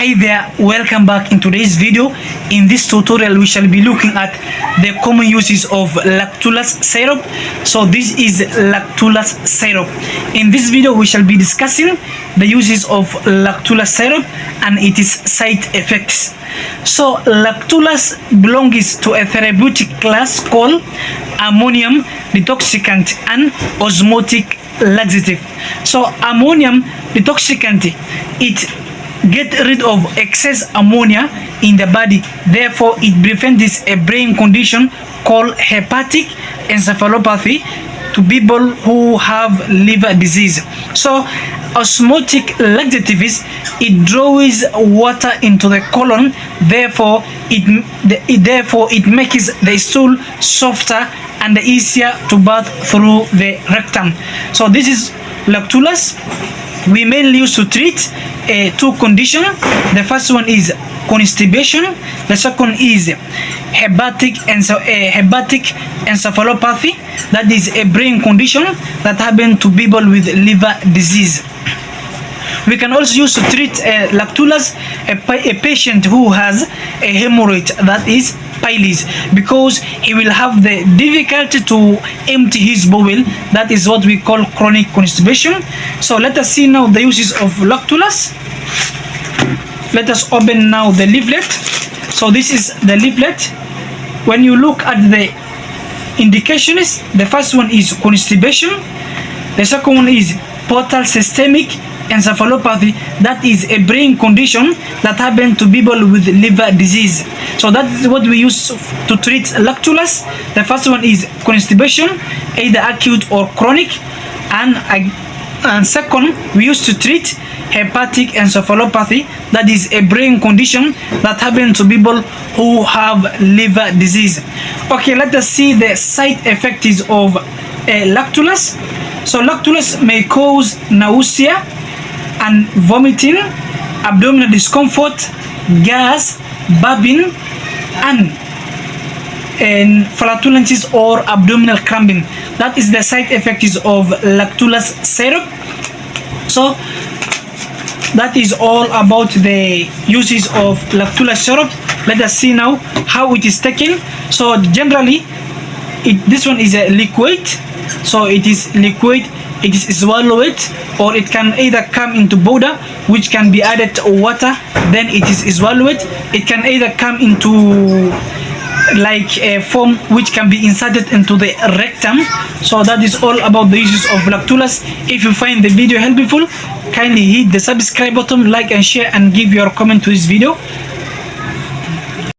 Hi there, welcome back. In today's video, in this tutorial we shall be looking at the common uses of lactulose syrup. So this is lactulose syrup. In this video we shall be discussing the uses of lactulose syrup and its side effects. So lactulose belongs to a therapeutic class called ammonium detoxicant and osmotic laxative. So ammonium detoxicant, it get rid of excess ammonia in the body, therefore it prevents a brain condition called hepatic encephalopathy to people who have liver disease. So osmotic laxative is it draws water into the colon, therefore it makes the stool softer and easier to bath through the rectum. So this is lactulose. We mainly use to treat two conditions. The first one is constipation. The second is hepatic encephalopathy. That is a brain condition that happens to people with liver disease. We can also use to treat lactulose a patient who has a hemorrhoid, that is piles, because he will have the difficulty to empty his bowel. That is what we call chronic constipation. So let us see now the uses of lactulose. Let us open now the leaflet. So this is the leaflet. When you look at the indications, the first one is constipation. The second one is portal systemic encephalopathy. That is a brain condition that happens to people with liver disease. So that is what we use to treat lactulose. The first one is constipation, either acute or chronic, and second we use to treat hepatic encephalopathy. That is a brain condition that happens to people who have liver disease. Okay, let us see the side effects of lactulose. So lactulose may cause nausea and vomiting, abdominal discomfort, gas, burping, and flatulencies or abdominal cramping. That is the side effects of lactulose syrup. So that is all about the uses of lactulose syrup. Let us see now how it is taken. So generally this one is a liquid. So it is liquid, it is swallowed, or it can either come into powder, which can be added to water, then it is swallowed. It can either come into like a form which can be inserted into the rectum. So that is all about the uses of lactulose. If you find the video helpful, kindly hit the subscribe button, like and share, and give your comment to this video.